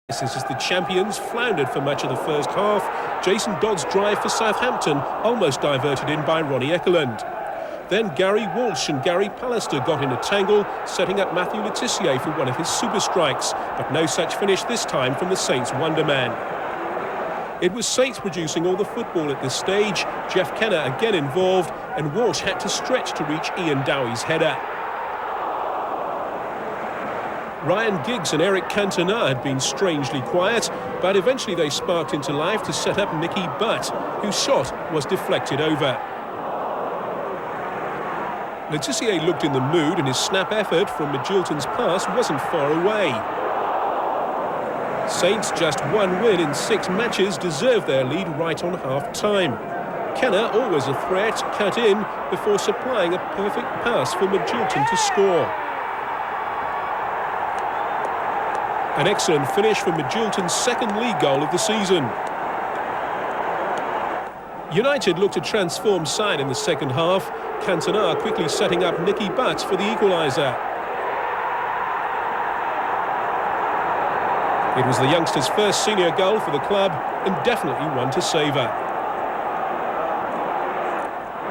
This is the champions floundered for much of the first half. Jason Dodd's drive for Southampton almost diverted in by Ronnie Ekelund. Then Gary Walsh and Gary Pallister got in a tangle, setting up Matthew Le Tissier for one of his super strikes, but no such finish this time from the Saints' wonderman. It was Saints producing all the football at this stage. Jeff Kenner again involved, and Walsh had to stretch to reach Ian Dowie's header. Ryan Giggs and Eric Cantona had been strangely quiet, but eventually they sparked into life to set up Nicky Butt, whose shot was deflected over. Le Tissier looked in the mood, and his snap effort from Magilton's pass wasn't far away. Saints, just one win in 6 matches, deserve their lead right on half-time. Kenner, always a threat, cut in before supplying a perfect pass for Magilton to score. An excellent finish for Magilton's second league goal of the season. United looked a transformed side in the second half. Cantona quickly setting up Nicky Butt for the equaliser. It was the youngster's first senior goal for the club and definitely one to savour.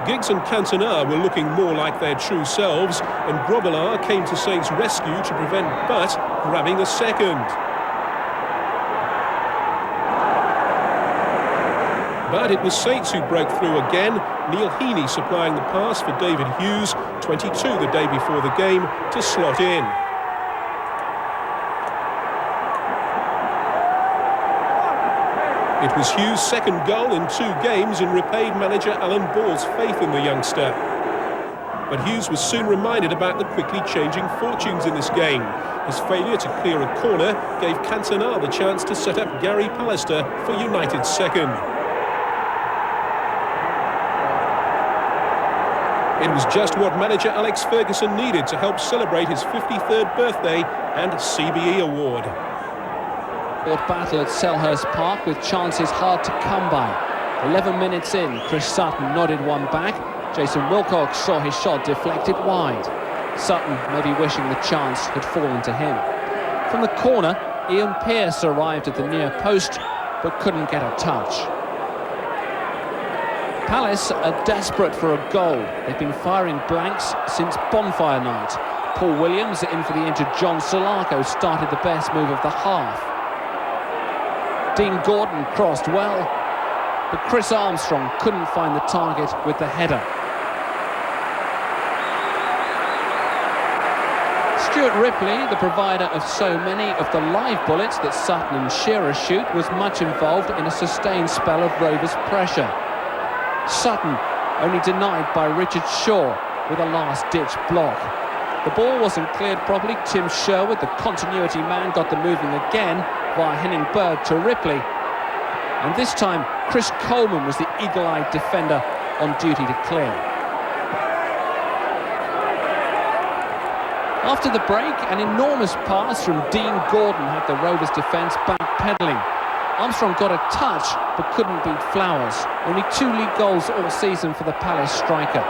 Giggs and Cantona were looking more like their true selves, and Grobbelaar came to Saints' rescue to prevent Butt grabbing a second. But it was Saints who broke through again, Neil Heaney supplying the pass for David Hughes, 22 the day before the game, to slot in. It was Hughes' second goal in 2 games and repaid manager Alan Ball's faith in the youngster. But Hughes was soon reminded about the quickly changing fortunes in this game. His failure to clear a corner gave Cantona the chance to set up Gary Pallister for United's second. It was just what manager Alex Ferguson needed to help celebrate his 53rd birthday and CBE award. Battle at Selhurst Park with chances hard to come by. 11 minutes in, Chris Sutton nodded one back. Jason Wilcox saw his shot deflected wide. Sutton maybe wishing the chance had fallen to him. From the corner, Ian Pearce arrived at the near post but couldn't get a touch. Palace are desperate for a goal. They've been firing blanks since bonfire night. Paul Williams, in for the injured John Solarco, started the best move of the half. Dean Gordon crossed well, but Chris Armstrong couldn't find the target with the header. Stuart Ripley, the provider of so many of the live bullets that Sutton and Shearer shoot, was much involved in a sustained spell of Rovers pressure. Sutton only denied by Richard Shaw with a last-ditch block. The ball wasn't cleared properly. Tim Sherwood, the continuity man, got them moving again via Henning Berg to Ripley. And this time, Chris Coleman was the eagle-eyed defender on duty to clear. After the break, an enormous pass from Dean Gordon had the Rovers defence backpedalling. Armstrong got a touch, but couldn't beat Flowers. Only 2 league goals all season for the Palace striker.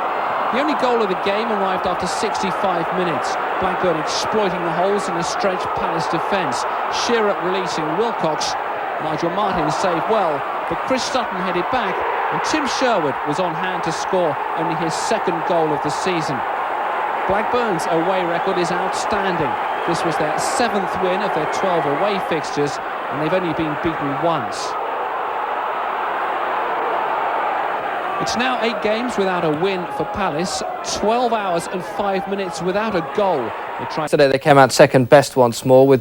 The only goal of the game arrived after 65 minutes. Blackburn exploiting the holes in a stretched Palace defence. Shearer releasing Wilcox. Nigel Martin saved well, but Chris Sutton headed back, and Tim Sherwood was on hand to score only his 2nd goal of the season. Blackburn's away record is outstanding. This was their 7th win of their 12 away fixtures, and they've only been beaten once. It's now 8 games without a win for Palace, 12 hours and 5 minutes without a goal. Yesterday they came out second best once more with